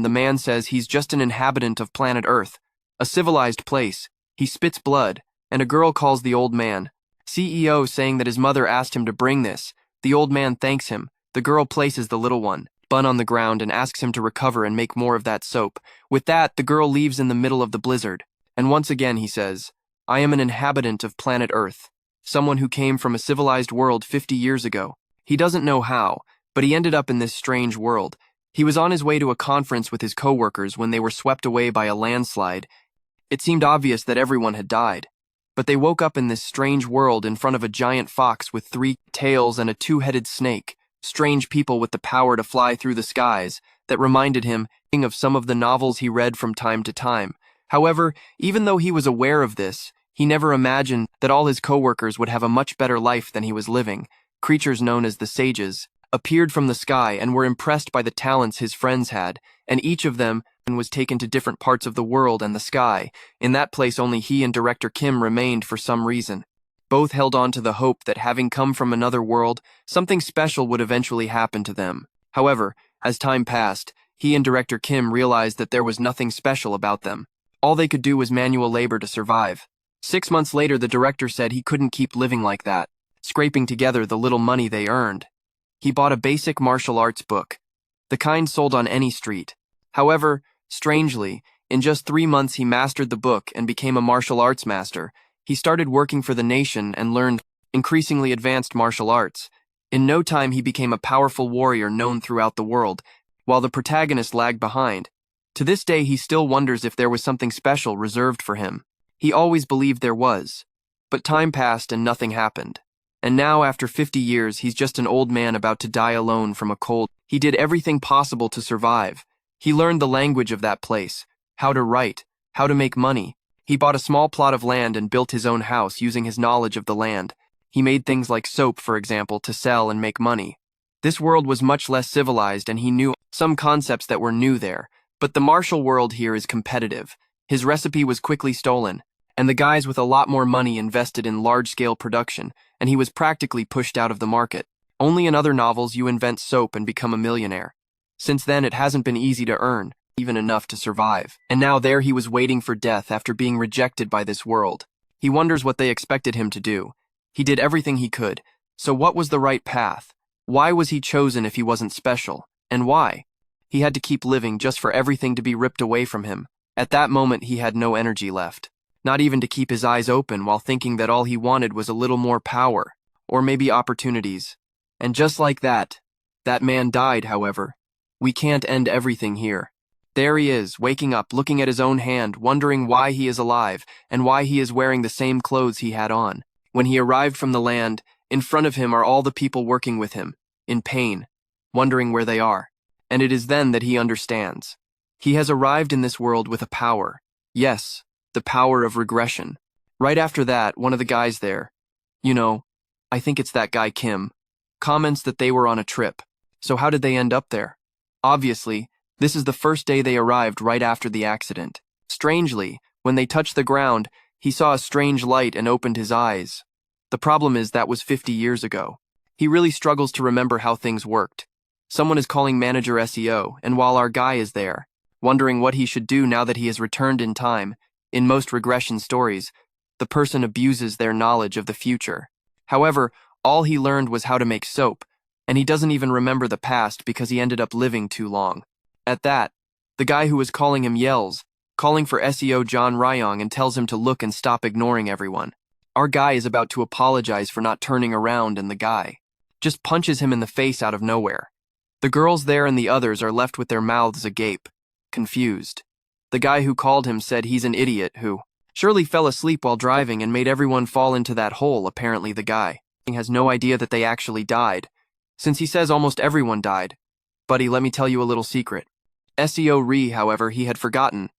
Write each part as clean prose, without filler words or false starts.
the man says he's just an inhabitant of planet Earth, a civilized place. He spits blood, and a girl calls the old man. CEO saying that his mother asked him to bring this. The old man thanks him. The girl places the little one, bun on the ground and asks him to recover and make more of that soap. With that, the girl leaves in the middle of the blizzard. And once again he says, I am an inhabitant of planet Earth, someone who came from a civilized world 50 years ago. He doesn't know how, but he ended up in this strange world. He was on his way to a conference with his coworkers when they were swept away by a landslide. It seemed obvious that everyone had died. But they woke up in this strange world in front of a giant fox with 3 tails and a 2-headed snake, strange people with the power to fly through the skies, that reminded him of some of the novels he read from time to time. However, even though he was aware of this, he never imagined that all his coworkers would have a much better life than he was living. Creatures known as the sages appeared from the sky and were impressed by the talents his friends had, and each of them was taken to different parts of the world and the sky. In that place only he and Director Kim remained for some reason. Both held on to the hope that having come from another world, something special would eventually happen to them. However, as time passed, he and Director Kim realized that there was nothing special about them. All they could do was manual labor to survive. 6 months later, the director said he couldn't keep living like that, scraping together the little money they earned. He bought a basic martial arts book, the kind sold on any street. However, strangely, in just 3 months he mastered the book and became a martial arts master. He started working for the nation and learned increasingly advanced martial arts. In no time he became a powerful warrior known throughout the world, while the protagonist lagged behind. To this day he still wonders if there was something special reserved for him. He always believed there was. But time passed and nothing happened. And now, after 50 years, he's just an old man about to die alone from a cold. He did everything possible to survive. He learned the language of that place, how to write, how to make money. He bought a small plot of land and built his own house using his knowledge of the land. He made things like soap, for example, to sell and make money. This world was much less civilized, and he knew some concepts that were new there. But the martial world here is competitive. His recipe was quickly stolen, and the guys with a lot more money invested in large-scale production, and he was practically pushed out of the market. Only in other novels you invent soap and become a millionaire. Since then, it hasn't been easy to earn, even enough to survive. And now there he was waiting for death after being rejected by this world. He wonders what they expected him to do. He did everything he could. So what was the right path? Why was he chosen if he wasn't special? And why? He had to keep living just for everything to be ripped away from him. At that moment, he had no energy left. Not even to keep his eyes open while thinking that all he wanted was a little more power, or maybe opportunities. And just like that man died, however. We can't end everything here. There he is, waking up, looking at his own hand, wondering why he is alive, and why he is wearing the same clothes he had on. When he arrived from the land, in front of him are all the people working with him, in pain, wondering where they are. And it is then that he understands. He has arrived in this world with a power. Yes, the power of regression. Right after that, one of the guys there, I think it's that guy Kim, comments that they were on a trip. So how did they end up there? Obviously, this is the first day they arrived right after the accident. Strangely, when they touched the ground, he saw a strange light and opened his eyes. The problem is that was 50 years ago. He really struggles to remember how things worked. Someone is calling manager SEO, and while our guy is there, wondering what he should do now that he has returned in time, in most regression stories, the person abuses their knowledge of the future. However, all he learned was how to make soap, and he doesn't even remember the past because he ended up living too long. At that, the guy who was calling him yells, calling for SEO Jung Ryong, and tells him to look and stop ignoring everyone. Our guy is about to apologize for not turning around, and the guy just punches him in the face out of nowhere. The girls there and the others are left with their mouths agape, confused. The guy who called him said he's an idiot who surely fell asleep while driving and made everyone fall into that hole. Apparently the guy has no idea that they actually died, since he says almost everyone died. Buddy, let me tell you a little secret. SEO Re, however, he had forgotten.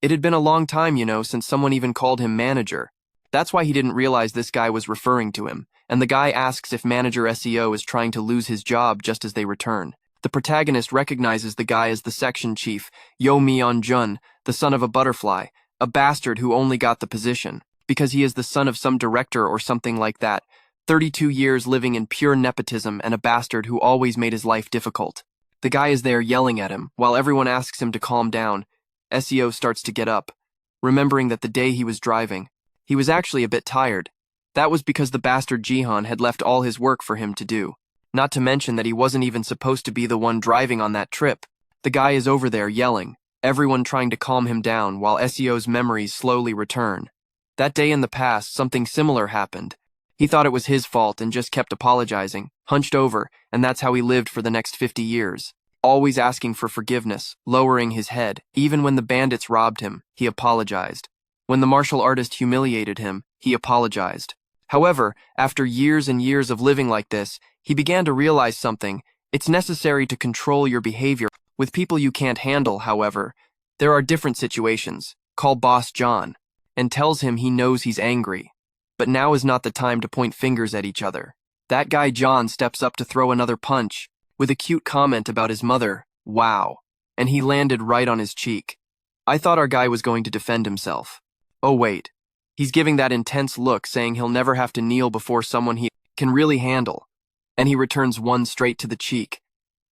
It had been a long time, since someone even called him manager. That's why he didn't realize this guy was referring to him, and the guy asks if manager SEO is trying to lose his job just as they return. The protagonist recognizes the guy as the section chief, Yo Myeon Jun, the son of a butterfly, a bastard who only got the position because he is the son of some director or something like that. 32 years living in pure nepotism and a bastard who always made his life difficult. The guy is there yelling at him, while everyone asks him to calm down. SEO starts to get up, remembering that the day he was driving, he was actually a bit tired. That was because the bastard Jihan had left all his work for him to do. Not to mention that he wasn't even supposed to be the one driving on that trip. The guy is over there yelling, everyone trying to calm him down while SEO's memories slowly return. That day in the past, something similar happened. He thought it was his fault and just kept apologizing, hunched over, and that's how he lived for the next 50 years. Always asking for forgiveness, lowering his head. Even when the bandits robbed him, he apologized. When the martial artist humiliated him, he apologized. However, after years and years of living like this, he began to realize something. It's necessary to control your behavior. With people you can't handle, however, there are different situations. Call Boss John and tells him he knows he's angry. But now is not the time to point fingers at each other. That guy John steps up to throw another punch, with a cute comment about his mother, wow, and he landed right on his cheek. I thought our guy was going to defend himself. Oh wait, he's giving that intense look saying he'll never have to kneel before someone he can really handle, and he returns one straight to the cheek.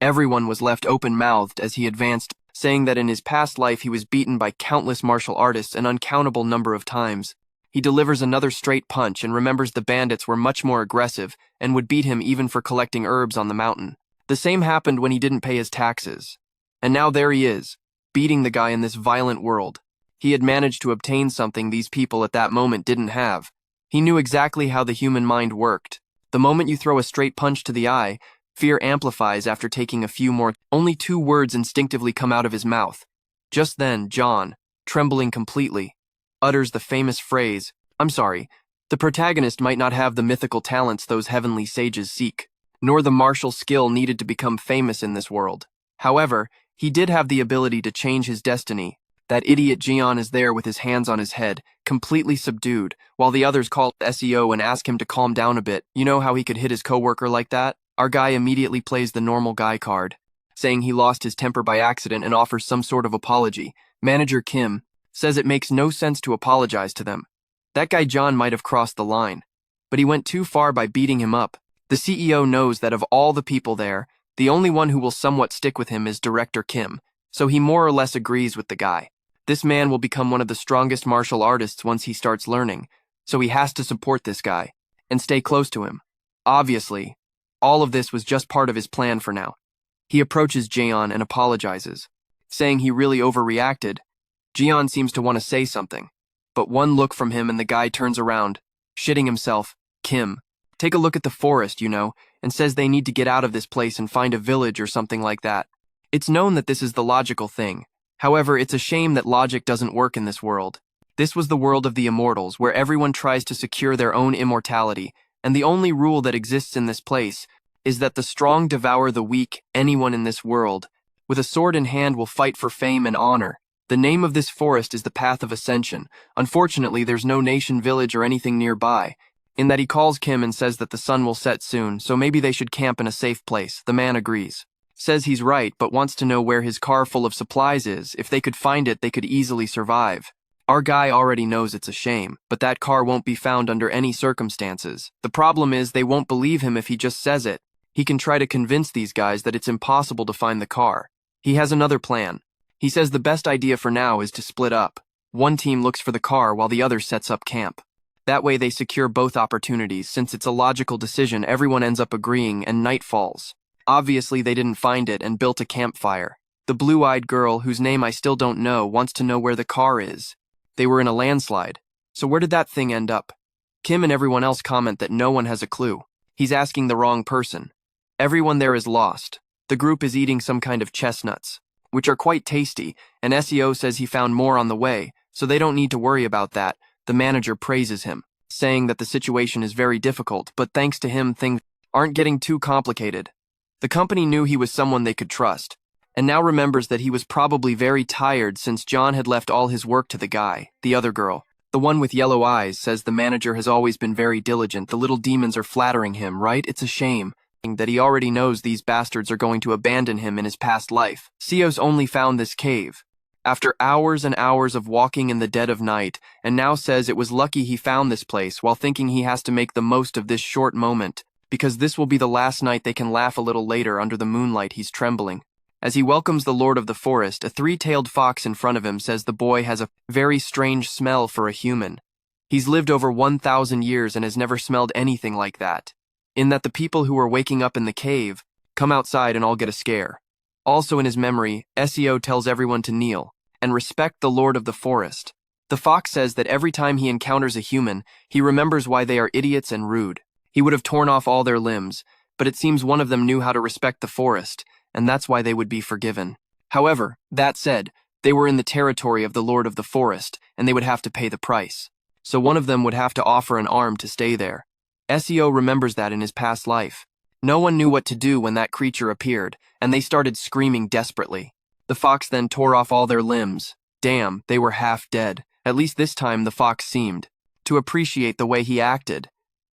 Everyone was left open-mouthed as he advanced, saying that in his past life he was beaten by countless martial artists an uncountable number of times. He delivers another straight punch and remembers the bandits were much more aggressive and would beat him even for collecting herbs on the mountain. The same happened when he didn't pay his taxes. And now there he is, beating the guy in this violent world. He had managed to obtain something these people at that moment didn't have. He knew exactly how the human mind worked. The moment you throw a straight punch to the eye, fear amplifies after taking a few more. Only 2 words instinctively come out of his mouth. Just then, John, trembling completely, utters the famous phrase, I'm sorry, the protagonist might not have the mythical talents those heavenly sages seek, nor the martial skill needed to become famous in this world. However, he did have the ability to change his destiny. That idiot Jian is there with his hands on his head, completely subdued, while the others call SEO and ask him to calm down a bit. You know how he could hit his coworker like that? Our guy immediately plays the normal guy card, saying he lost his temper by accident and offers some sort of apology. Manager Kim says it makes no sense to apologize to them. That guy John might have crossed the line, but he went too far by beating him up. The CEO knows that of all the people there, the only one who will somewhat stick with him is Director Kim, so he more or less agrees with the guy. This man will become one of the strongest martial artists once he starts learning, so he has to support this guy and stay close to him. Obviously, all of this was just part of his plan for now. He approaches Jeon and apologizes, saying he really overreacted. Jeon seems to want to say something, but one look from him and the guy turns around, shitting himself. Kim, take a look at the forest, and says they need to get out of this place and find a village or something like that. It's known that this is the logical thing. However, it's a shame that logic doesn't work in this world. This was the world of the immortals, where everyone tries to secure their own immortality, and the only rule that exists in this place is that the strong devour the weak. Anyone in this world, with a sword in hand, will fight for fame and honor. The name of this forest is the Path of Ascension. Unfortunately, there's no nation, village, or anything nearby. In that he calls Kim and says that the sun will set soon, so maybe they should camp in a safe place. The man agrees. Says he's right, but wants to know where his car full of supplies is. If they could find it, they could easily survive. Our guy already knows it's a shame, but that car won't be found under any circumstances. The problem is they won't believe him if he just says it. He can try to convince these guys that it's impossible to find the car. He has another plan. He says the best idea for now is to split up. One team looks for the car while the other sets up camp. That way they secure both opportunities. Since it's a logical decision, everyone ends up agreeing and night falls. Obviously they didn't find it and built a campfire. The blue-eyed girl, whose name I still don't know, wants to know where the car is. They were in a landslide. So where did that thing end up? Kim and everyone else comment that no one has a clue. He's asking the wrong person. Everyone there is lost. The group is eating some kind of chestnuts, which are quite tasty, and SEO says he found more on the way, so they don't need to worry about that. The manager praises him, saying that the situation is very difficult, but thanks to him things aren't getting too complicated. The company knew he was someone they could trust, and now remembers that he was probably very tired since John had left all his work to the guy. The other girl, the one with yellow eyes, says the manager has always been very diligent. The little demons are flattering him, right? It's a shame that he already knows these bastards are going to abandon him in his past life. Seo's only found this cave after hours and hours of walking in the dead of night, and now says it was lucky he found this place while thinking he has to make the most of this short moment, because this will be the last night they can laugh a little later under the moonlight. He's trembling. As he welcomes the Lord of the Forest, a three-tailed fox in front of him says the boy has a very strange smell for a human. He's lived over 1,000 years and has never smelled anything like that. In that the people who are waking up in the cave come outside and all get a scare. Also in his memory, SEO tells everyone to kneel and respect the Lord of the Forest. The fox says that every time he encounters a human, he remembers why they are idiots and rude. He would have torn off all their limbs, but it seems one of them knew how to respect the forest, and that's why they would be forgiven. However, that said, they were in the territory of the Lord of the Forest, and they would have to pay the price. So one of them would have to offer an arm to stay there. SEO remembers that in his past life. No one knew what to do when that creature appeared, and they started screaming desperately. The fox then tore off all their limbs. Damn, they were half dead. At least this time the fox seemed to appreciate the way he acted.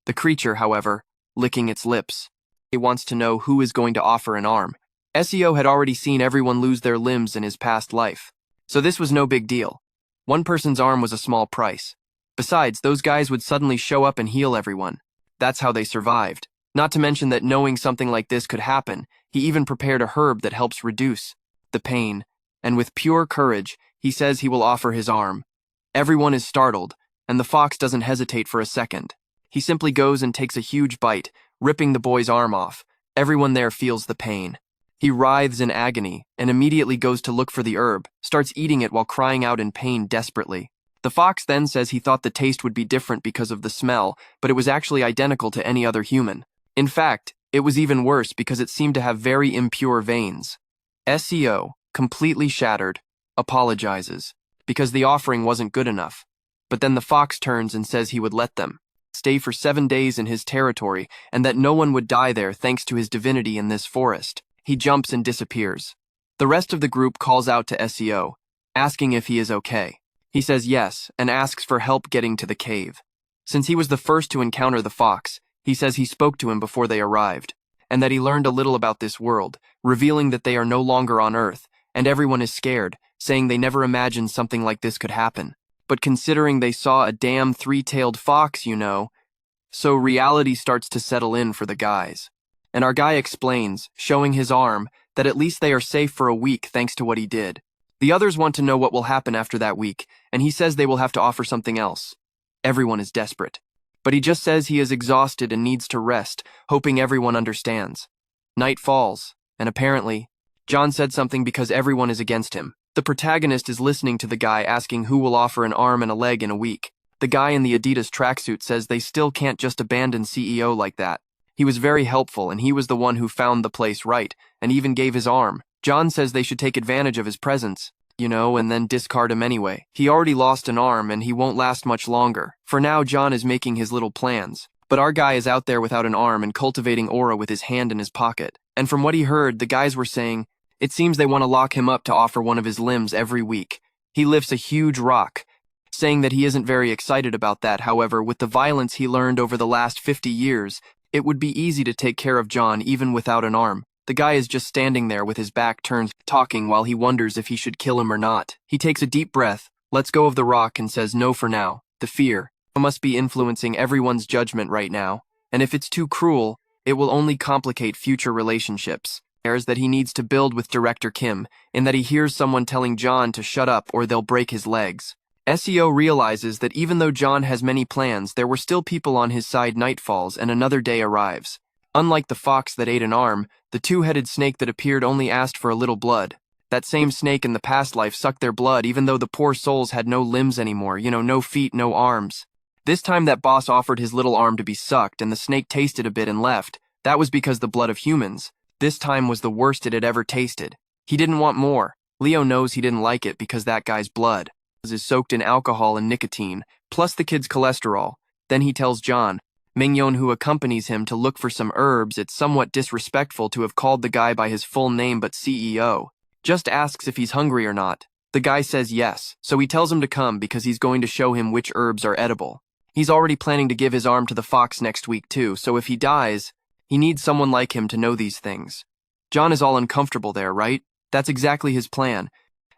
The creature, however, licking its lips. He wants to know who is going to offer an arm. SEO had already seen everyone lose their limbs in his past life, so this was no big deal. One person's arm was a small price. Besides, those guys would suddenly show up and heal everyone. That's how they survived. Not to mention that knowing something like this could happen, he even prepared a herb that helps reduce the pain, and with pure courage, he says he will offer his arm. Everyone is startled, and the fox doesn't hesitate for a second. He simply goes and takes a huge bite, ripping the boy's arm off. Everyone there feels the pain. He writhes in agony and immediately goes to look for the herb, starts eating it while crying out in pain desperately. The fox then says he thought the taste would be different because of the smell, but it was actually identical to any other human. In fact, it was even worse because it seemed to have very impure veins. SEO, completely shattered, apologizes, because the offering wasn't good enough. But then the fox turns and says he would let them stay for 7 days in his territory and that no one would die there thanks to his divinity in this forest. He jumps and disappears. The rest of the group calls out to SEO, asking if he is okay. He says yes and asks for help getting to the cave. Since he was the first to encounter the fox, he says he spoke to him before they arrived, and that he learned a little about this world, revealing that they are no longer on Earth, and everyone is scared, saying they never imagined something like this could happen. But considering they saw a damn three-tailed fox, you know, so reality starts to settle in for the guys. And our guy explains, showing his arm, that at least they are safe for a week thanks to what he did. The others want to know what will happen after that week, and he says they will have to offer something else. Everyone is desperate. But he just says he is exhausted and needs to rest, hoping everyone understands. Night falls, and apparently, John said something because everyone is against him. The protagonist is listening to the guy asking who will offer an arm and a leg in a week. The guy in the Adidas tracksuit says they still can't just abandon CEO like that. He was very helpful and he was the one who found the place right, and even gave his arm. John says they should take advantage of his presence, you know, and then discard him anyway. He already lost an arm and he won't last much longer. For now, John is making his little plans. But our guy is out there without an arm and cultivating aura with his hand in his pocket. And from what he heard, the guys were saying, it seems they want to lock him up to offer one of his limbs every week. He lifts a huge rock, saying that he isn't very excited about that. However, with the violence he learned over the last 50 years, it would be easy to take care of John even without an arm. The guy is just standing there with his back turned, talking while he wonders if he should kill him or not. He takes a deep breath, lets go of the rock and says no for now. The fear must be influencing everyone's judgment right now, and if it's too cruel, it will only complicate future relationships. That he needs to build with Director Kim, in that he hears someone telling John to shut up or they'll break his legs. SEO realizes that even though John has many plans, there were still people on his side. Night falls and another day arrives. Unlike the fox that ate an arm, the two-headed snake that appeared only asked for a little blood. That same snake in the past life sucked their blood even though the poor souls had no limbs anymore, no feet, no arms. This time that boss offered his little arm to be sucked and the snake tasted a bit and left. That was because the blood of humans. This time was the worst it had ever tasted. He didn't want more. Leo knows he didn't like it because that guy's blood is soaked in alcohol and nicotine, plus the kid's cholesterol. Then he tells John, Mingyon, who accompanies him, to look for some herbs. It's somewhat disrespectful to have called the guy by his full name, but CEO just asks if he's hungry or not. The guy says yes, so he tells him to come because he's going to show him which herbs are edible. He's already planning to give his arm to the fox next week too, so if he dies, he needs someone like him to know these things. John is all uncomfortable there, right? That's exactly his plan.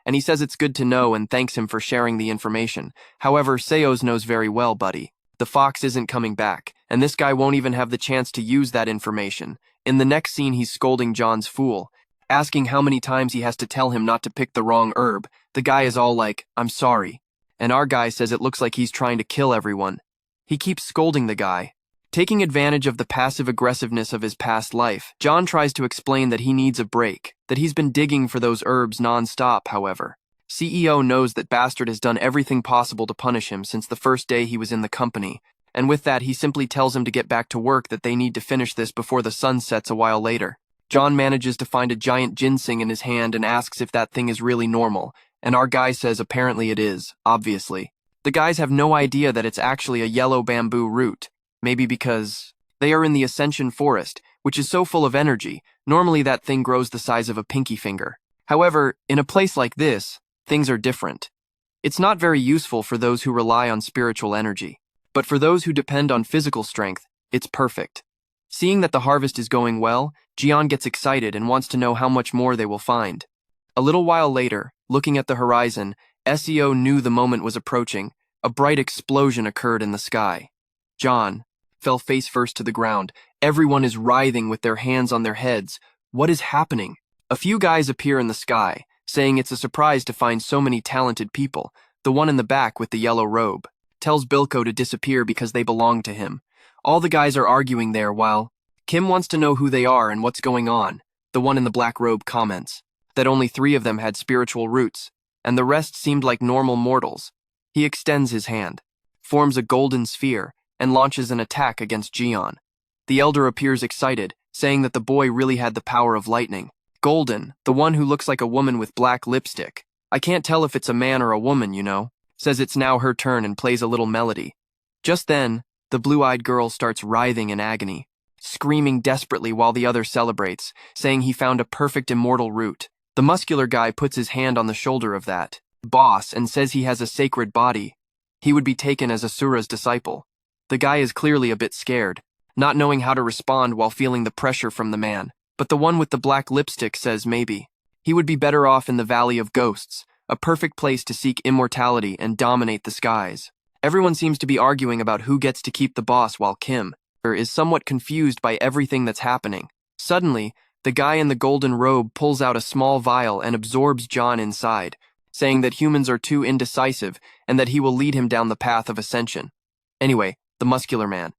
And he says it's good to know and thanks him for sharing the information. However, Seos knows very well, buddy. The fox isn't coming back, and this guy won't even have the chance to use that information. In the next scene, he's scolding John's fool. asking how many times he has to tell him not to pick the wrong herb. The guy is all like, "I'm sorry." And our guy says it looks like he's trying to kill everyone. He keeps scolding the guy. Taking advantage of the passive aggressiveness of his past life, John tries to explain that he needs a break, that he's been digging for those herbs non-stop, however. CEO knows that Bastard has done everything possible to punish him since the first day he was in the company, and with that he simply tells him to get back to work, that they need to finish this before the sun sets a while later. John manages to find a giant ginseng in his hand and asks if that thing is really normal, and our guy says apparently it is, obviously. The guys have no idea that it's actually a yellow bamboo root, maybe because they are in the Ascension Forest, which is so full of energy. Normally that thing grows the size of a pinky finger. However, in a place like this, things are different. It's not very useful for those who rely on spiritual energy, but for those who depend on physical strength, it's perfect. Seeing that the harvest is going well, Jian gets excited and wants to know how much more they will find. A little while later, looking at the horizon, SEO knew the moment was approaching. A bright explosion occurred in the sky. John fell face first to the ground. Everyone is writhing with their hands on their heads. What is happening? A few guys appear in the sky, saying it's a surprise to find so many talented people. The one in the back with the yellow robe tells Bilko to disappear because they belong to him. All the guys are arguing there while Kim wants to know who they are and what's going on. The one in the black robe comments that only 3 of them had spiritual roots, and the rest seemed like normal mortals. He extends his hand, forms a golden sphere, and launches an attack against Jian. The elder appears excited, saying that the boy really had the power of lightning. Golden, the one who looks like a woman with black lipstick, I can't tell if it's a man or a woman, says it's now her turn and plays a little melody. Just then, the blue-eyed girl starts writhing in agony, screaming desperately while the other celebrates, saying he found a perfect immortal root. The muscular guy puts his hand on the shoulder of that boss and says he has a sacred body. He would be taken as Asura's disciple. The guy is clearly a bit scared, not knowing how to respond while feeling the pressure from the man. But the one with the black lipstick says maybe he would be better off in the Valley of Ghosts, a perfect place to seek immortality and dominate the skies. Everyone seems to be arguing about who gets to keep the boss while Kim is somewhat confused by everything that's happening. Suddenly, the guy in the golden robe pulls out a small vial and absorbs John inside, saying that humans are too indecisive and that he will lead him down the path of ascension. Anyway, the muscular man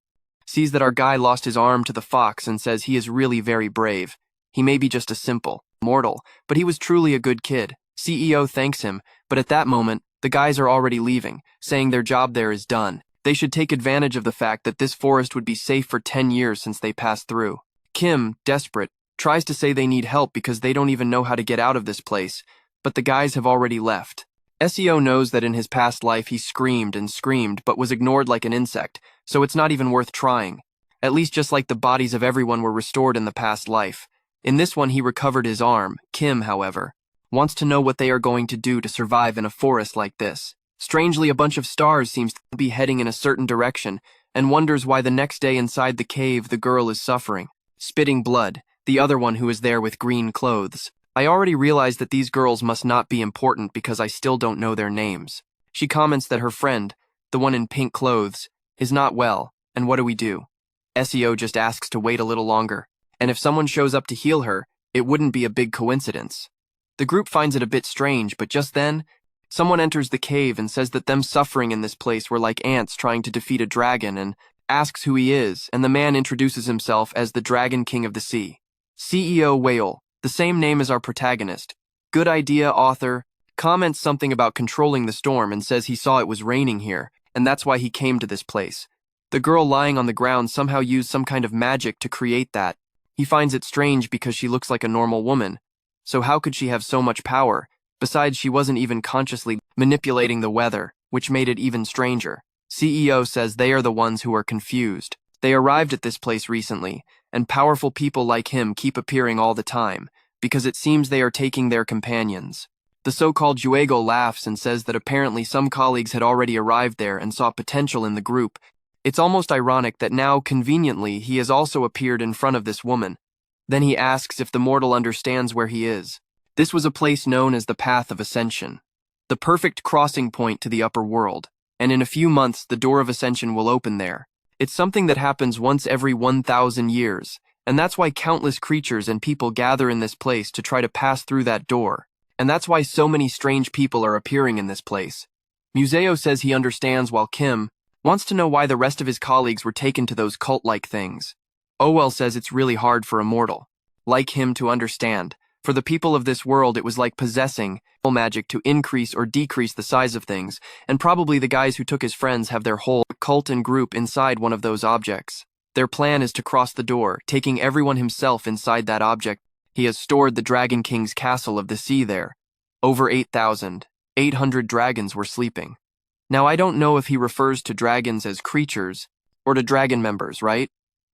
sees that our guy lost his arm to the fox and says he is really very brave. He may be just a simple mortal, but he was truly a good kid. CEO thanks him, but at that moment, the guys are already leaving, saying their job there is done. They should take advantage of the fact that this forest would be safe for 10 years since they passed through. Kim, desperate, tries to say they need help because they don't even know how to get out of this place, but the guys have already left. SEO knows that in his past life he screamed and screamed but was ignored like an insect, so it's not even worth trying. At least just like the bodies of everyone were restored in the past life. In this one he recovered his arm. Kim, however, wants to know what they are going to do to survive in a forest like this. Strangely, a bunch of stars seems to be heading in a certain direction and wonders why the next day inside the cave the girl is suffering, spitting blood, the other one who is there with green clothes. I already realized that these girls must not be important because I still don't know their names. She comments that her friend, the one in pink clothes, is not well, and what do we do? SEO just asks to wait a little longer, and if someone shows up to heal her, it wouldn't be a big coincidence. The group finds it a bit strange, but just then, someone enters the cave and says that them suffering in this place were like ants trying to defeat a dragon and asks who he is, and the man introduces himself as the Dragon King of the Sea. CEO Whale, the same name as our protagonist. Good idea, author. Comments something about controlling the storm and says he saw it was raining here, and that's why he came to this place. The girl lying on the ground somehow used some kind of magic to create that. He finds it strange because she looks like a normal woman. So how could she have so much power? Besides, she wasn't even consciously manipulating the weather, which made it even stranger. CEO says they are the ones who are confused. They arrived at this place recently, and powerful people like him keep appearing all the time, because it seems they are taking their companions. The so-called Juego laughs and says that apparently some colleagues had already arrived there and saw potential in the group. It's almost ironic that now, conveniently, he has also appeared in front of this woman. Then he asks if the mortal understands where he is. This was a place known as the Path of Ascension, the perfect crossing point to the upper world, and in a few months the door of ascension will open there. It's something that happens once every 1,000 years, And that's why countless creatures and people gather in this place to try to pass through that door. And that's why so many strange people are appearing in this place. Museo says he understands while Kim wants to know why the rest of his colleagues were taken to those cult-like things. Owell says it's really hard for a mortal like him to understand. For the people of this world, it was like possessing magic to increase or decrease the size of things, and probably the guys who took his friends have their whole cult and group inside one of those objects. Their plan is to cross the door, taking everyone himself inside that object. He has stored the Dragon King's castle of the sea there. Over 8,800 dragons were sleeping. Now I don't know if he refers to dragons as creatures or to dragon members, right?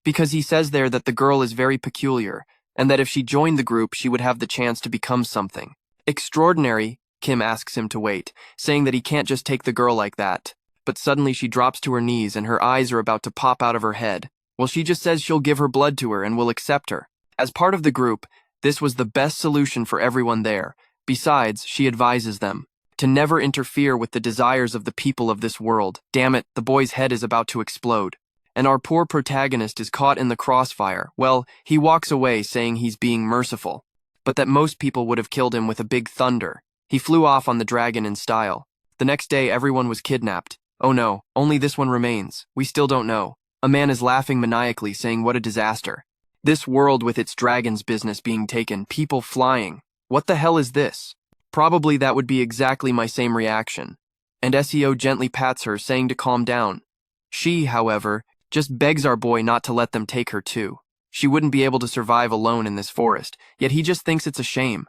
Because he says there that the girl is very peculiar, and that if she joined the group, she would have the chance to become something extraordinary. Kim asks him to wait, saying that he can't just take the girl like that. But suddenly she drops to her knees and her eyes are about to pop out of her head. Well, she just says she'll give her blood to her and will accept her. As part of the group, this was the best solution for everyone there. Besides, she advises them to never interfere with the desires of the people of this world. Damn it, the boy's head is about to explode. And our poor protagonist is caught in the crossfire. Well, he walks away saying he's being merciful, but that most people would have killed him with a big thunder. He flew off on the dragon in style. The next day, everyone was kidnapped. Oh no, only this one remains. We still don't know. A man is laughing maniacally, saying what a disaster. This world with its dragons business being taken, people flying. What the hell is this? Probably that would be exactly my same reaction. And SEO gently pats her, saying to calm down. She, however, just begs our boy not to let them take her too. She wouldn't be able to survive alone in this forest, yet he just thinks it's a shame.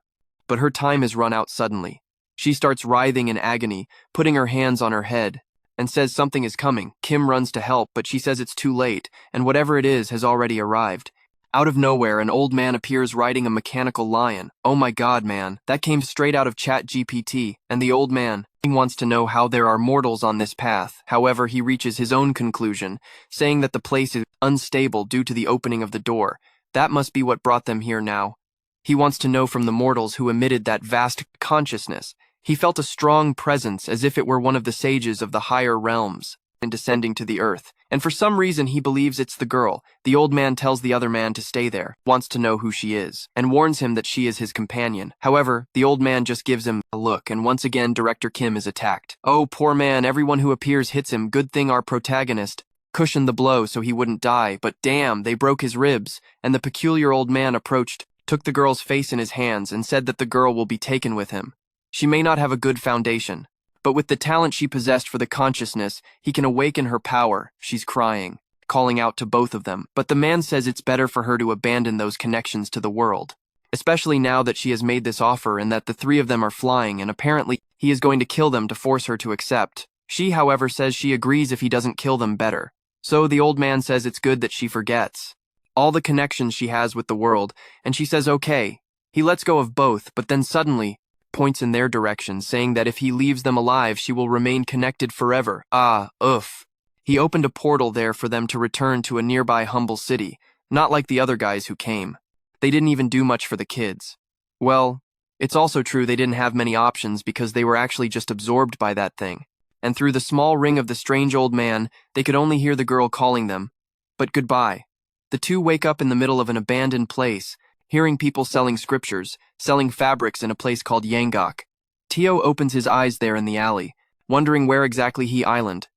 But her time is run out suddenly. She starts writhing in agony, putting her hands on her head, and says something is coming. Kim runs to help, but she says it's too late, and whatever it is has already arrived. Out of nowhere, an old man appears riding a mechanical lion. Oh my god, man, that came straight out of ChatGPT, and the old man wants to know how there are mortals on this path. However, he reaches his own conclusion, saying that the place is unstable due to the opening of the door. That must be what brought them here now. He wants to know from the mortals who emitted that vast consciousness. He felt a strong presence as if it were one of the sages of the higher realms and descending to the earth. And for some reason he believes it's the girl. The old man tells the other man to stay there, wants to know who she is, and warns him that she is his companion. However, the old man just gives him a look, and once again Director Kim is attacked. Oh, poor man, everyone who appears hits him. Good thing our protagonist cushioned the blow so he wouldn't die, but damn, they broke his ribs. And the peculiar old man approached, took the girl's face in his hands, and said that the girl will be taken with him. She may not have a good foundation, but with the talent she possessed for the consciousness, he can awaken her power. She's crying, calling out to both of them. But the man says it's better for her to abandon those connections to the world, especially now that she has made this offer and that the three of them are flying, and apparently he is going to kill them to force her to accept. She, however, says she agrees if he doesn't kill them better. So the old man says it's good that she forgets all the connections she has with the world, and she says okay. He lets go of both, but then suddenly points in their direction, saying that if he leaves them alive, she will remain connected forever. Ah, oof. He opened a portal there for them to return to a nearby humble city, not like the other guys who came. They didn't even do much for the kids. Well, it's also true they didn't have many options because they were actually just absorbed by that thing. And through the small ring of the strange old man, they could only hear the girl calling them. But goodbye. The two wake up in the middle of an abandoned place, hearing people selling scriptures, selling fabrics in a place called Yangok. Tio opens his eyes there in the alley, wondering where exactly he island.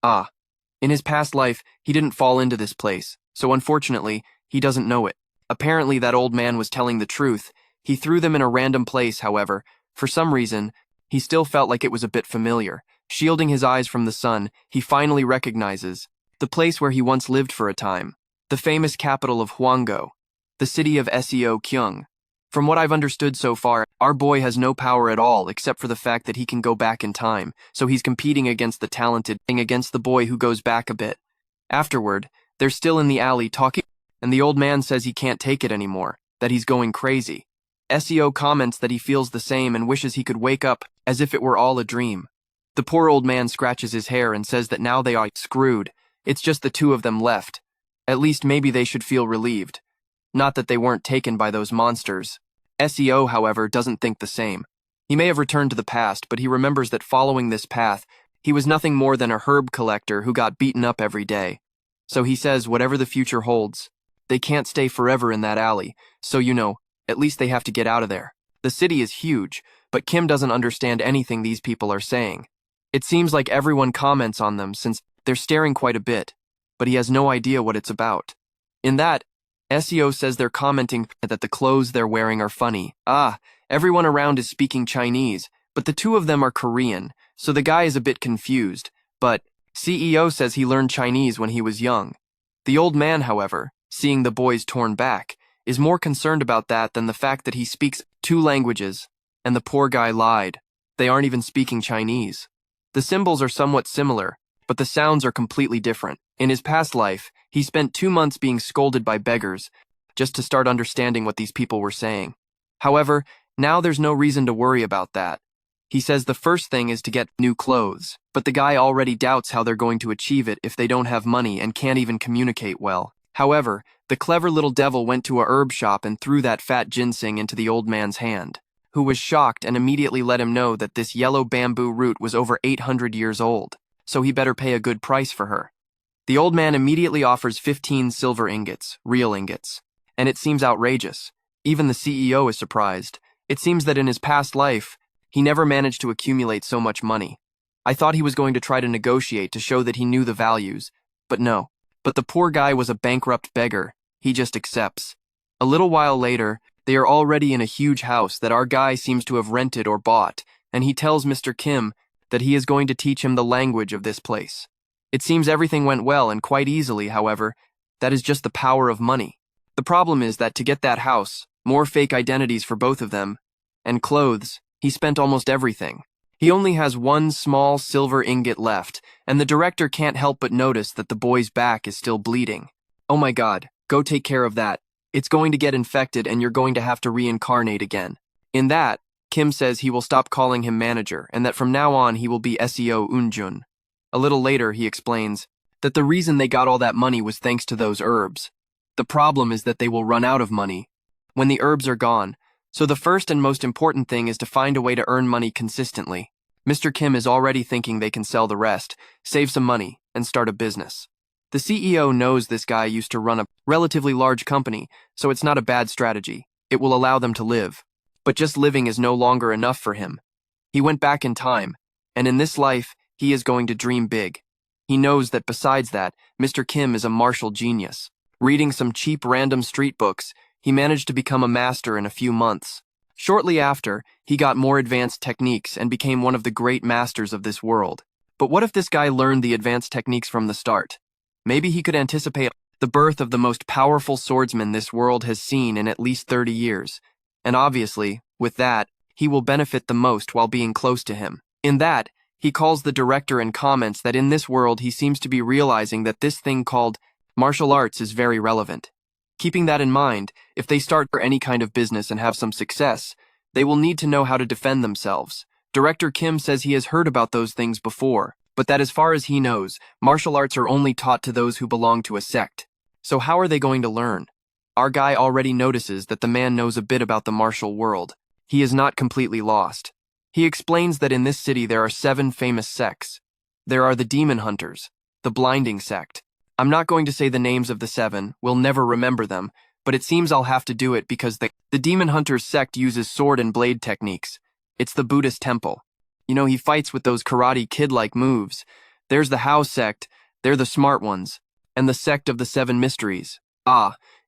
Ah, in his past life, he didn't fall into this place, so unfortunately, he doesn't know it. Apparently that old man was telling the truth. He threw them in a random place, however. For some reason, he still felt like it was a bit familiar. Shielding his eyes from the sun, he finally recognizes the place where he once lived for a time, the famous capital of Huanggo, the city of SEO Jung. From what I've understood so far, our boy has no power at all except for the fact that he can go back in time, so he's competing against the talented, against the boy who goes back a bit. Afterward, they're still in the alley talking, and the old man says he can't take it anymore, that he's going crazy. SEO comments that he feels the same and wishes he could wake up as if it were all a dream. The poor old man scratches his hair and says that now they are screwed. It's just the two of them left. At least maybe they should feel relieved. Not that they weren't taken by those monsters. SEO, however, doesn't think the same. He may have returned to the past, but he remembers that following this path, he was nothing more than a herb collector who got beaten up every day. So he says whatever the future holds, They can't stay forever in that alley, so at least they have to get out of there. The city is huge, but Kim doesn't understand anything these people are saying. It seems like everyone comments on them since they're staring quite a bit, but he has no idea what it's about. In that, SEO says they're commenting that the clothes they're wearing are funny. Everyone around is speaking Chinese, but the two of them are Korean, so the guy is a bit confused, but CEO says he learned Chinese when he was young. The old man, however, seeing the boy's torn back, is more concerned about that than the fact that he speaks 2 languages, and the poor guy lied. They aren't even speaking Chinese. The symbols are somewhat similar, but the sounds are completely different. In his past life, he spent 2 months being scolded by beggars just to start understanding what these people were saying. However, now there's no reason to worry about that. He says the first thing is to get new clothes, but the guy already doubts how they're going to achieve it if they don't have money and can't even communicate well. However, the clever little devil went to a herb shop and threw that fat ginseng into the old man's hand, who was shocked and immediately let him know that this yellow bamboo root was over 800 years old, so he better pay a good price for her. The old man immediately offers 15 silver ingots, real ingots, and it seems outrageous. Even the CEO is surprised. It seems that in his past life, he never managed to accumulate so much money. I thought he was going to try to negotiate to show that he knew the values, but no. But the poor guy was a bankrupt beggar. He just accepts. A little while later, they are already in a huge house that our guy seems to have rented or bought, and he tells Mr. Kim that he is going to teach him the language of this place. It seems everything went well and quite easily, however. That is just the power of money. The problem is that to get that house, more fake identities for both of them, and clothes, he spent almost everything. He only has 1 small silver ingot left, and the director can't help but notice that the boy's back is still bleeding. Oh my god, go take care of that. It's going to get infected and you're going to have to reincarnate again. In that, Kim says he will stop calling him manager and that from now on he will be SEO Unjun. A little later, he explains that the reason they got all that money was thanks to those herbs. The problem is that they will run out of money when the herbs are gone. So the first and most important thing is to find a way to earn money consistently. Mr. Kim is already thinking they can sell the rest, save some money, and start a business. The CEO knows this guy used to run a relatively large company, so it's not a bad strategy. It will allow them to live. But just living is no longer enough for him. He went back in time, and in this life, he is going to dream big. He knows that besides that, Mr. Kim is a martial genius. Reading some cheap random street books, he managed to become a master in a few months. Shortly after, he got more advanced techniques and became one of the great masters of this world. But what if this guy learned the advanced techniques from the start? Maybe he could anticipate the birth of the most powerful swordsman this world has seen in at least 30 years. And obviously, with that, he will benefit the most while being close to him. In that, he calls the director and comments that in this world he seems to be realizing that this thing called martial arts is very relevant. Keeping that in mind, if they start for any kind of business and have some success, they will need to know how to defend themselves. Director Kim says he has heard about those things before, but that as far as he knows, martial arts are only taught to those who belong to a sect. So how are they going to learn? Our guy already notices that the man knows a bit about the martial world. He is not completely lost. He explains that in this city there are 7 famous sects. There are the demon hunters, the blinding sect. I'm not going to say the names of the 7, we'll never remember them, but it seems I'll have to do it because the demon hunters sect uses sword and blade techniques. It's the Buddhist temple. He fights with those karate kid-like moves. There's the Hao sect, they're the smart ones, and the sect of the 7 mysteries.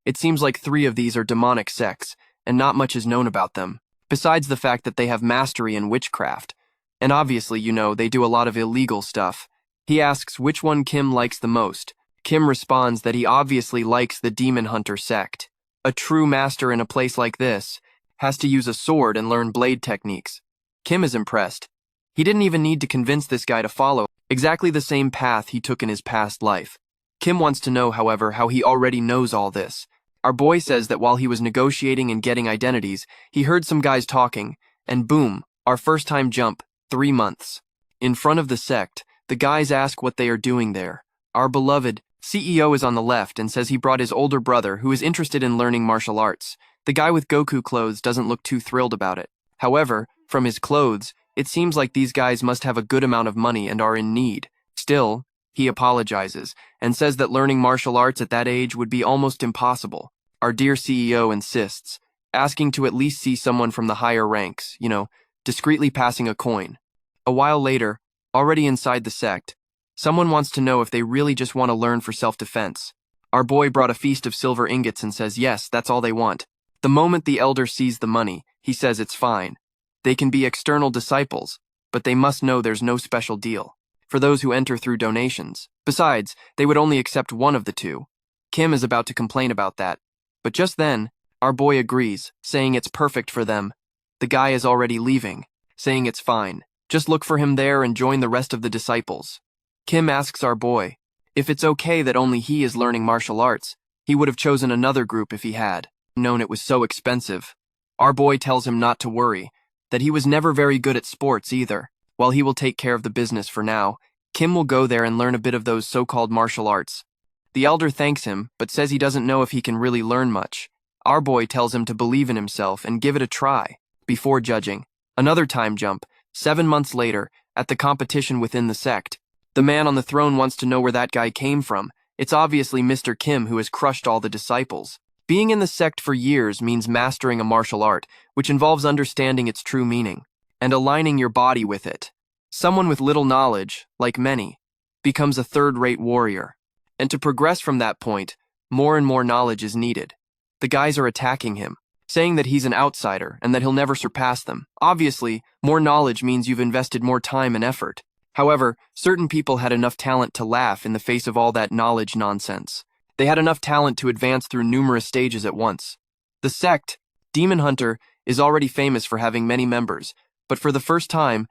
It seems like 3 of these are demonic sects, and not much is known about them, besides the fact that they have mastery in witchcraft. And obviously, they do a lot of illegal stuff. He asks which one Kim likes the most. Kim responds that he obviously likes the demon hunter sect. A true master in a place like this has to use a sword and learn blade techniques. Kim is impressed. He didn't even need to convince this guy to follow exactly the same path he took in his past life. Kim wants to know, however, how he already knows all this. Our boy says that while he was negotiating and getting identities, he heard some guys talking, and boom, our first time jump, 3 months. In front of the sect, the guys ask what they are doing there. Our beloved CEO is on the left and says he brought his older brother who is interested in learning martial arts. The guy with Goku clothes doesn't look too thrilled about it. However, from his clothes, it seems like these guys must have a good amount of money and are in need. Still, He apologizes and says that learning martial arts at that age would be almost impossible. Our dear CEO insists, asking to at least see someone from the higher ranks, discreetly passing a coin. A while later, already inside the sect, someone wants to know if they really just want to learn for self-defense. Our boy brought a feast of silver ingots and says yes, that's all they want. The moment the elder sees the money, he says it's fine. They can be external disciples, but they must know there's no special deal for those who enter through donations. Besides, they would only accept one of the two. Kim is about to complain about that, but just then, our boy agrees, saying it's perfect for them. The guy is already leaving, saying it's fine. Just look for him there and join the rest of the disciples. Kim asks our boy if it's okay that only he is learning martial arts. He would have chosen another group if he had known it was so expensive. Our boy tells him not to worry, that he was never very good at sports either. While he will take care of the business for now, Kim will go there and learn a bit of those so-called martial arts. The elder thanks him, but says he doesn't know if he can really learn much. Our boy tells him to believe in himself and give it a try, before judging. Another time jump, 7 months later, at the competition within the sect. The man on the throne wants to know where that guy came from. It's obviously Mr. Kim who has crushed all the disciples. Being in the sect for years means mastering a martial art, which involves understanding its true meaning and aligning your body with it. Someone with little knowledge, like many, becomes a third-rate warrior. And to progress from that point, more and more knowledge is needed. The guys are attacking him, saying that he's an outsider and that he'll never surpass them. Obviously, more knowledge means you've invested more time and effort. However, certain people had enough talent to laugh in the face of all that knowledge nonsense. They had enough talent to advance through numerous stages at once. The sect, Demon Hunter, is already famous for having many members, but for the first time,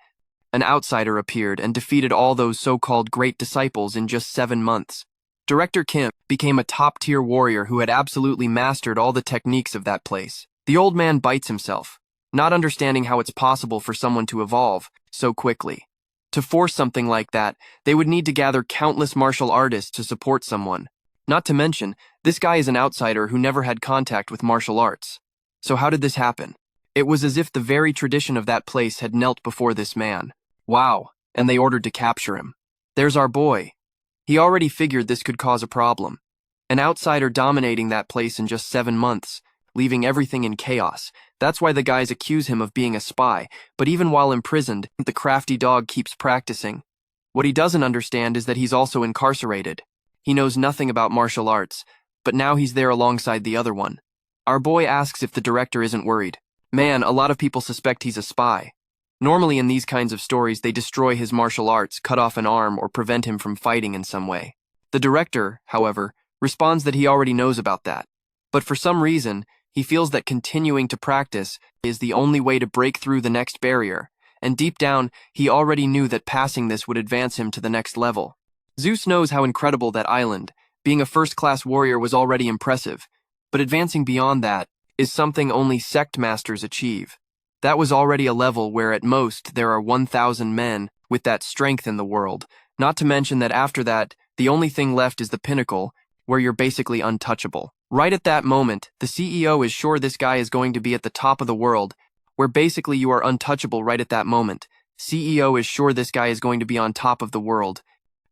an outsider appeared and defeated all those so-called great disciples in just 7 months. Director Kim became a top-tier warrior who had absolutely mastered all the techniques of that place. The old man bites himself, not understanding how it's possible for someone to evolve so quickly. To force something like that, they would need to gather countless martial artists to support someone. Not to mention, this guy is an outsider who never had contact with martial arts. So how did this happen? It was as if the very tradition of that place had knelt before this man. Wow, and they ordered to capture him. There's our boy. He already figured this could cause a problem. An outsider dominating that place in just 7 months, leaving everything in chaos. That's why the guys accuse him of being a spy, but even while imprisoned, the crafty dog keeps practicing. What he doesn't understand is that he's also incarcerated. He knows nothing about martial arts, but now he's there alongside the other one. Our boy asks if the director isn't worried. Man, a lot of people suspect he's a spy. Normally in these kinds of stories, they destroy his martial arts, cut off an arm, or prevent him from fighting in some way. The director, however, responds that he already knows about that. But for some reason, he feels that continuing to practice is the only way to break through the next barrier, and deep down, he already knew that passing this would advance him to the next level. Zeus knows how incredible that island, being a first-class warrior, was already impressive, but advancing beyond that is something only sect masters achieve. That was already a level where at most there are 1,000 men with that strength in the world, not to mention that after that, the only thing left is the pinnacle, where you're basically untouchable. Right at that moment, the CEO is sure this guy is going to be at the top of the world, where basically you are untouchable right at that moment. CEO is sure this guy is going to be on top of the world.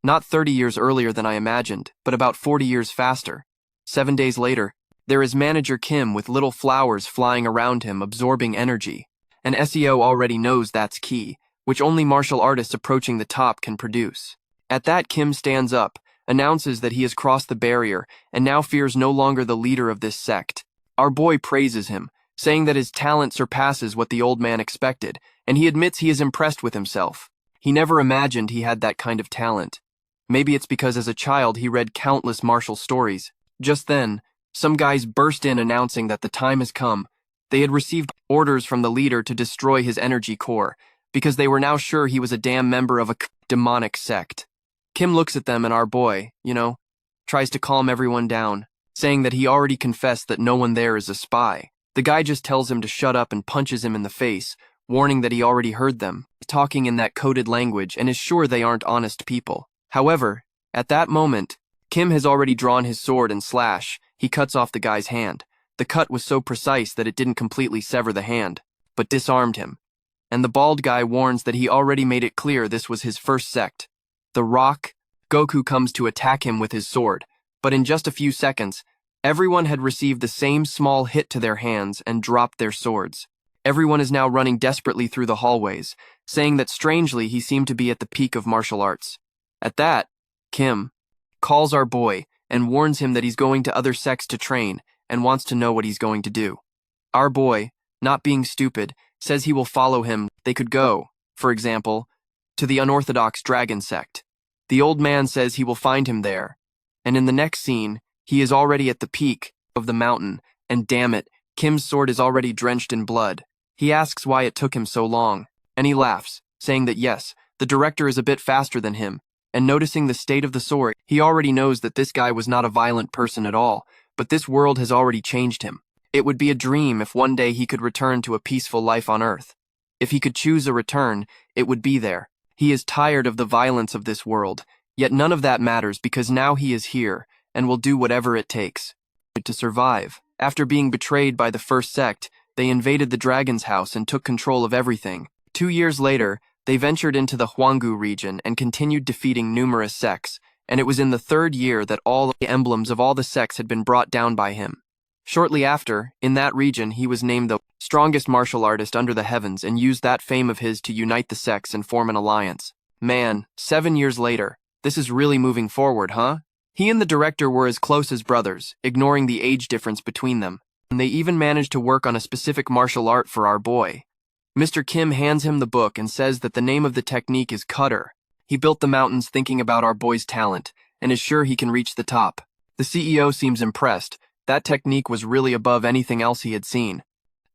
Not 30 years earlier than I imagined, but about 40 years faster. 7 days later, there is Manager Kim with little flowers flying around him, absorbing energy. And SEO already knows that's key, which only martial artists approaching the top can produce. At that, Kim stands up, announces that he has crossed the barrier, and now fears no longer the leader of this sect. Our boy praises him, saying that his talent surpasses what the old man expected, and he admits he is impressed with himself. He never imagined he had that kind of talent. Maybe it's because as a child he read countless martial stories. Just then, some guys burst in announcing that the time has come. They had received orders from the leader to destroy his energy core, because they were now sure he was a damn member of a demonic sect. Kim looks at them and our boy, tries to calm everyone down, saying that he already confessed that no one there is a spy. The guy just tells him to shut up and punches him in the face, warning that he already heard them, talking in that coded language and is sure they aren't honest people. However, at that moment, Kim has already drawn his sword and slash. He cuts off the guy's hand. The cut was so precise that it didn't completely sever the hand, but disarmed him. And the bald guy warns that he already made it clear this was his first sect. The Rock, Goku comes to attack him with his sword, but in just a few seconds, everyone had received the same small hit to their hands and dropped their swords. Everyone is now running desperately through the hallways, saying that strangely he seemed to be at the peak of martial arts. At that, Kim calls our boy and warns him that he's going to other sects to train and wants to know what he's going to do. Our boy, not being stupid, says he will follow him. They could go, for example, to the unorthodox dragon sect. The old man says he will find him there, and in the next scene, he is already at the peak of the mountain, and damn it, Kim's sword is already drenched in blood. He asks why it took him so long, and he laughs, saying that yes, the director is a bit faster than him, and noticing the state of the sword, he already knows that this guy was not a violent person at all, but this world has already changed him. It would be a dream if one day he could return to a peaceful life on Earth. If he could choose a return, it would be there. He is tired of the violence of this world, yet none of that matters because now he is here and will do whatever it takes to survive. After being betrayed by the first sect, they invaded the dragon's house and took control of everything. 2 years later, they ventured into the Huanggu region and continued defeating numerous sects, and it was in the 3rd year that all the emblems of all the sects had been brought down by him. Shortly after, in that region, he was named the strongest martial artist under the heavens and used that fame of his to unite the sects and form an alliance. Man, 7 years later, this is really moving forward, huh? He and the director were as close as brothers, ignoring the age difference between them, and they even managed to work on a specific martial art for our boy. Mr. Kim hands him the book and says that the name of the technique is cutter. He built the mountains thinking about our boy's talent, and is sure he can reach the top. The CEO seems impressed. That technique was really above anything else he had seen.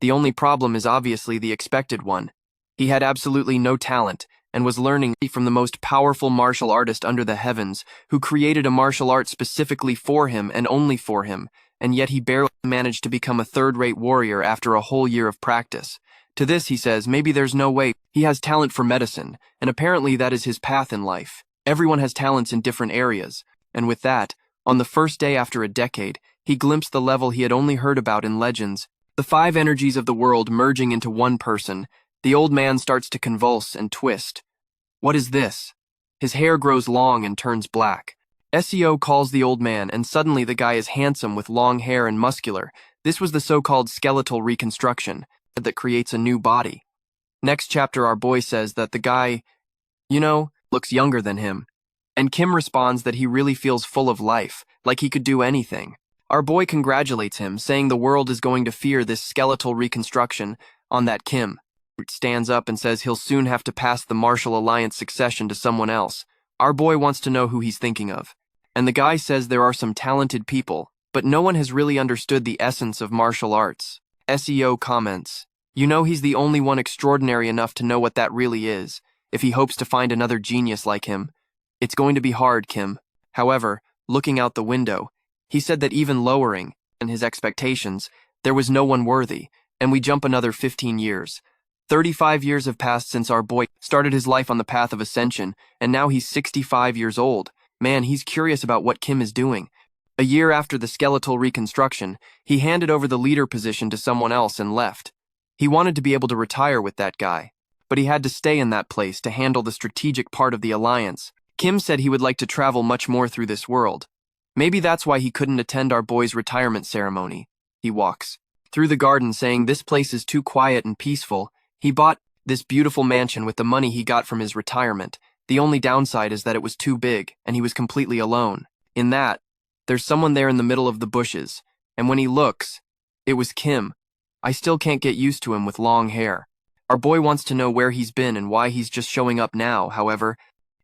The only problem is obviously the expected one. He had absolutely no talent, and was learning from the most powerful martial artist under the heavens, who created a martial art specifically for him and only for him, and yet he barely managed to become a third-rate warrior after a whole year of practice. To this he says maybe there's no way. He has talent for medicine, and apparently that is his path in life. Everyone has talents in different areas, and with that, on the first day after a decade, he glimpsed the level he had only heard about in legends. The 5 energies of the world merging into one person. The old man starts to convulse and twist. What is this? His hair grows long and turns black. SEO calls the old man, and suddenly the guy is handsome with long hair and muscular. This was the so-called skeletal reconstruction that creates a new body. Next chapter, our boy says that the guy, looks younger than him. And Kim responds that he really feels full of life, like he could do anything. Our boy congratulates him, saying the world is going to fear this skeletal reconstruction. On that, Kim stands up and says he'll soon have to pass the martial alliance succession to someone else. Our boy wants to know who he's thinking of. And the guy says there are some talented people, but no one has really understood the essence of martial arts. SEO comments, he's the only one extraordinary enough to know what that really is, if he hopes to find another genius like him. It's going to be hard, Kim. However, looking out the window, he said that even lowering in his expectations, there was no one worthy, and we jump another 15 years. 35 years have passed since our boy started his life on the path of ascension, and now he's 65 years old. Man, he's curious about what Kim is doing. A year after the skeletal reconstruction, he handed over the leader position to someone else and left. He wanted to be able to retire with that guy, but he had to stay in that place to handle the strategic part of the alliance. Kim said he would like to travel much more through this world. Maybe that's why he couldn't attend our boy's retirement ceremony. He walks through the garden saying this place is too quiet and peaceful. He bought this beautiful mansion with the money he got from his retirement. The only downside is that it was too big, and he was completely alone. In that, there's someone there in the middle of the bushes, and when he looks, it was Kim. I still can't get used to him with long hair. Our boy wants to know where he's been and why he's just showing up now. However,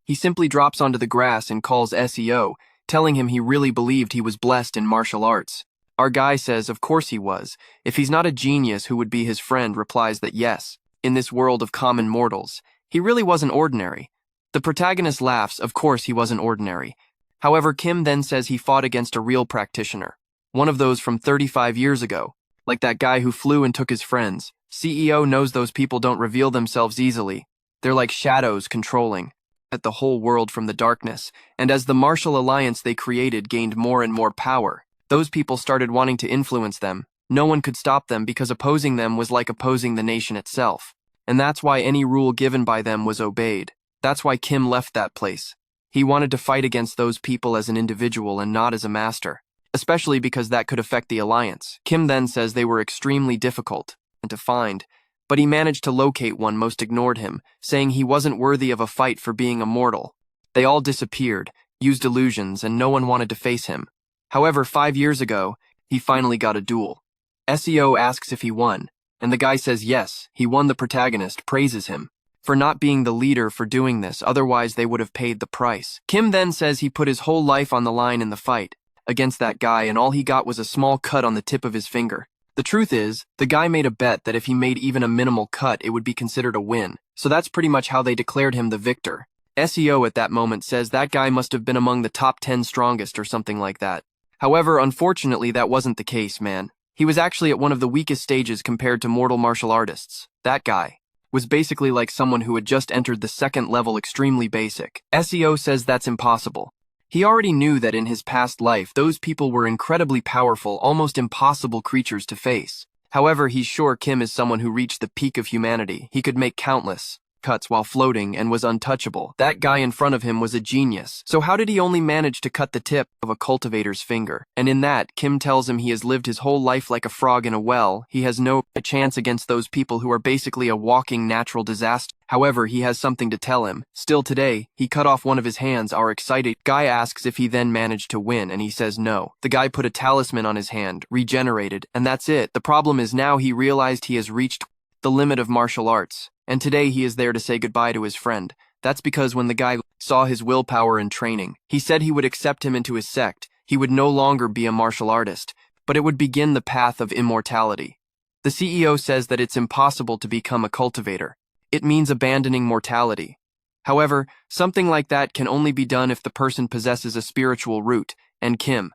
he simply drops onto the grass and calls SEO, telling him he really believed he was blessed in martial arts. Our guy says of course he was. If he's not a genius, who would be his friend? Replies that yes, in this world of common mortals, he really wasn't ordinary. The protagonist laughs, of course he wasn't ordinary. However, Kim then says he fought against a real practitioner, one of those from 35 years ago, like that guy who flew and took his friends. CEO knows those people don't reveal themselves easily. They're like shadows controlling at the whole world from the darkness, and as the martial alliance they created gained more and more power, those people started wanting to influence them. No one could stop them because opposing them was like opposing the nation itself. And that's why any rule given by them was obeyed. That's why Kim left that place. He wanted to fight against those people as an individual and not as a master, especially because that could affect the alliance. Kim then says they were extremely difficult to find, but he managed to locate one. Most ignored him, saying he wasn't worthy of a fight for being immortal. They all disappeared, used illusions, and no one wanted to face him. However, 5 years ago, he finally got a duel. SEO asks if he won, and the guy says yes, he won. The protagonist praises him for not being the leader for doing this, otherwise they would have paid the price. Kim then says he put his whole life on the line in the fight against that guy, and all he got was a small cut on the tip of his finger. The truth is, the guy made a bet that if he made even a minimal cut, it would be considered a win. So that's pretty much how they declared him the victor. SEO at that moment says that guy must have been among the top 10 strongest or something like that. However, unfortunately, that wasn't the case, man. He was actually at one of the weakest stages compared to mortal martial artists. That guy was basically like someone who had just entered the second level, extremely basic. SEO says that's impossible. He already knew that in his past life, those people were incredibly powerful, almost impossible creatures to face. However, he's sure Kim is someone who reached the peak of humanity. He could make countless cuts while floating and was untouchable. That guy in front of him was a genius. So how did he only manage to cut the tip of a cultivator's finger? And in that, Kim tells him he has lived his whole life like a frog in a well. He has no chance against those people who are basically a walking natural disaster. However, he has something to tell him. Still today, he cut off one of his hands. Our excited guy asks if he then managed to win, and he says no. The guy put a talisman on his hand, regenerated, and that's it. The problem is now he realized he has reached the limit of martial arts. And today he is there to say goodbye to his friend. That's because when the guy saw his willpower and training, he said he would accept him into his sect. He would no longer be a martial artist, but it would begin the path of immortality. The CEO says that it's impossible to become a cultivator. It means abandoning mortality. However, something like that can only be done if the person possesses a spiritual root, and Kim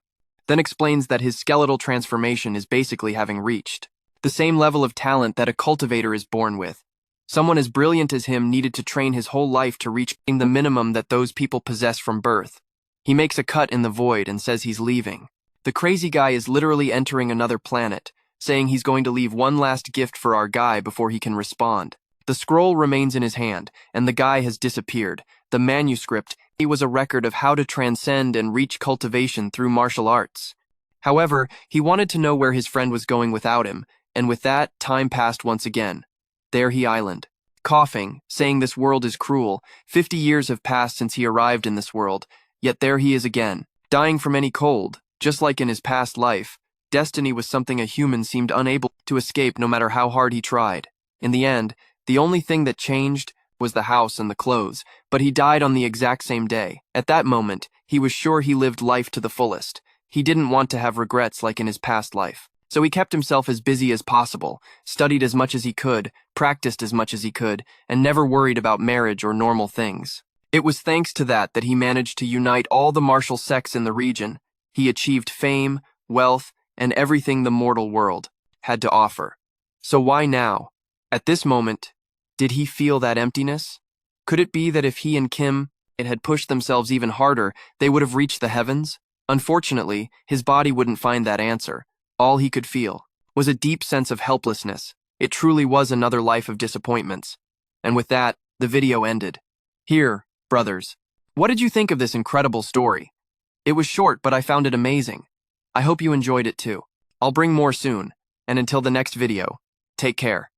then explains that his skeletal transformation is basically having reached the same level of talent that a cultivator is born with. Someone as brilliant as him needed to train his whole life to reach the minimum that those people possess from birth. He makes a cut in the void and says he's leaving. The crazy guy is literally entering another planet, saying he's going to leave one last gift for our guy before he can respond. The scroll remains in his hand, and the guy has disappeared. The manuscript, it was a record of how to transcend and reach cultivation through martial arts. However, he wanted to know where his friend was going without him, and with that, time passed once again. There he island, coughing, saying this world is cruel. 50 years have passed since he arrived in this world, yet there he is again, dying from any cold. Just like in his past life, destiny was something a human seemed unable to escape no matter how hard he tried. In the end, the only thing that changed was the house and the clothes, but he died on the exact same day. At that moment, he was sure he lived life to the fullest. He didn't want to have regrets like in his past life. So he kept himself as busy as possible, studied as much as he could, practiced as much as he could, and never worried about marriage or normal things. It was thanks to that he managed to unite all the martial sects in the region. He achieved fame, wealth, and everything the mortal world had to offer. So why now? At this moment, did he feel that emptiness? Could it be that if he and Kim had pushed themselves even harder, they would have reached the heavens? Unfortunately, his body wouldn't find that answer. All he could feel was a deep sense of helplessness. It truly was another life of disappointments. And with that, the video ended. Here, brothers, what did you think of this incredible story? It was short, but I found it amazing. I hope you enjoyed it too. I'll bring more soon, and until the next video, take care.